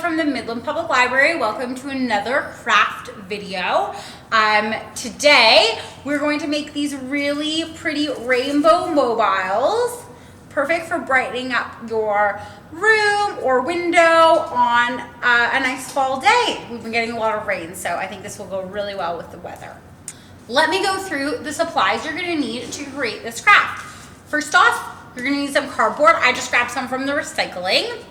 from the Midland Public Library. Welcome to another craft video. Today we're going to make these really pretty rainbow mobiles, perfect for brightening up your room or window on a nice fall day. We've been getting a lot of rain, so I think this will go really well with the weather. Let me go through the supplies you're going to need to create this craft. First off, you're going to need some cardboard. I just grabbed some from the recycling.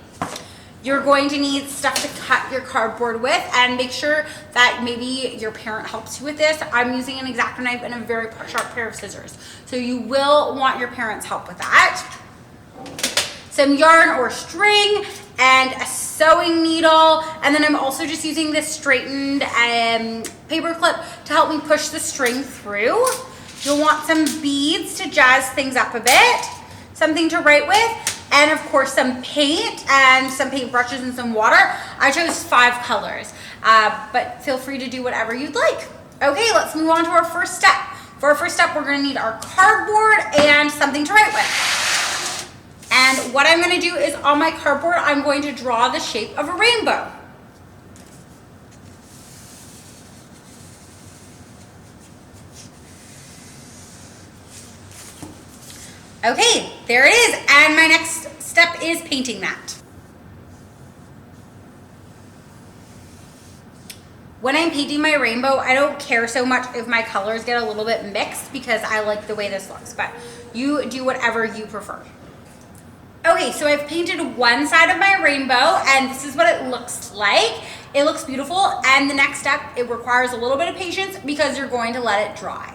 You're going to need stuff to cut your cardboard with, and make sure that maybe your parent helps you with this. I'm using an X-Acto knife and a very sharp pair of scissors, so you will want your parents' help with that. Some yarn or string and a sewing needle, and then I'm also just using this straightened paper clip to help me push the string through. You'll want some beads to jazz things up a bit, something to write with, and of course some paint and some paint brushes and some water. I chose 5 colors, but feel free to do whatever you'd like. Okay, let's move on to our first step. For our first step, we're going to need our cardboard and something to write with. And what I'm going to do is, on my cardboard, I'm going to draw the shape of a rainbow. Okay, there it is, and my next step is painting that. When I'm painting my rainbow, I don't care so much if my colors get a little bit mixed, because I like the way this looks, but you do whatever you prefer. Okay, so I've painted one side of my rainbow, and this is what it looks like. It looks beautiful, and the next step, it requires a little bit of patience because you're going to let it dry.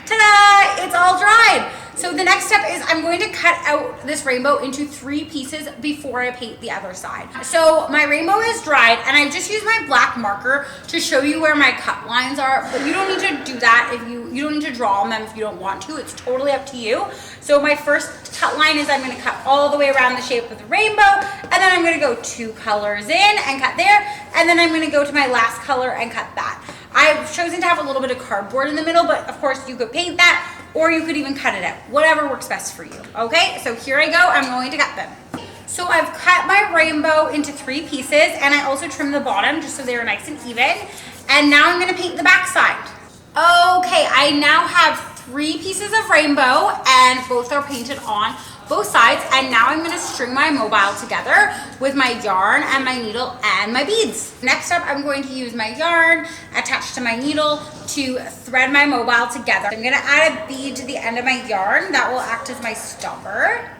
Ta-da! It's all dried. So the next step is I'm going to cut out this rainbow into 3 pieces before I paint the other side. So my rainbow is dried, and I've just used my black marker to show you where my cut lines are, but you don't need to do that if you don't need to draw on them if you don't want to. It's totally up to you. So my first cut line is I'm going to cut all the way around the shape of the rainbow, and then I'm going to go 2 colors in and cut there, and then I'm going to go to my last color and cut that. I've chosen to have a little bit of cardboard in the middle, but of course you could paint that, or you could even cut it out. Whatever works best for you. Okay, so here I go. I'm going to cut them. So I've cut my rainbow into 3 pieces, and I also trimmed the bottom just so they were nice and even. And now I'm going to paint the back side. Okay, I now have 3 pieces of rainbow, and both are painted on both sides, and now I'm going to string my mobile together with my yarn and my needle and my beads. Next up, I'm going to use my yarn attached to my needle to thread my mobile together. I'm going to add a bead to the end of my yarn that will act as my stopper.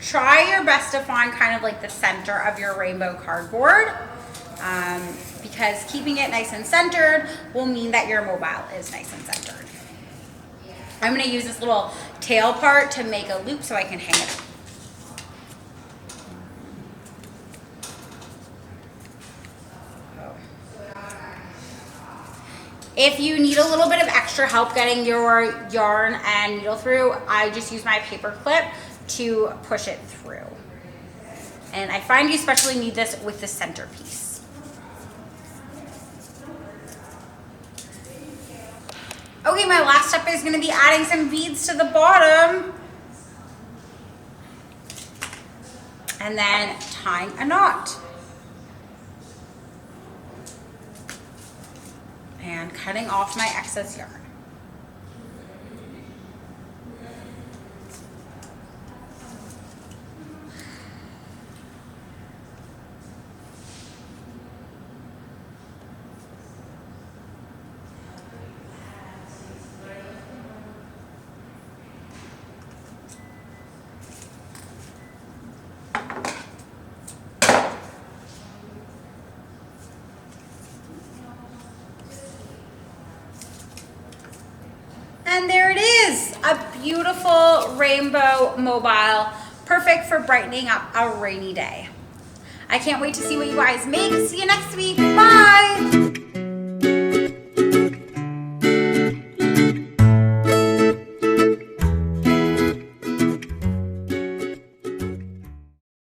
Try your best to find kind of like the center of your rainbow cardboard, because keeping it nice and centered will mean that your mobile is nice and centered. I'm going to use this little tail part to make a loop so I can hang it up. If you need a little bit of extra help getting your yarn and needle through, I just use my paper clip to push it through. And I find you especially need this with the centerpiece. Okay, my last step is going to be adding some beads to the bottom, and then tying a knot. And cutting off my excess yarn. And there it is, a beautiful rainbow mobile, perfect for brightening up a rainy day. I can't wait to see what you guys make. See you next week. Bye.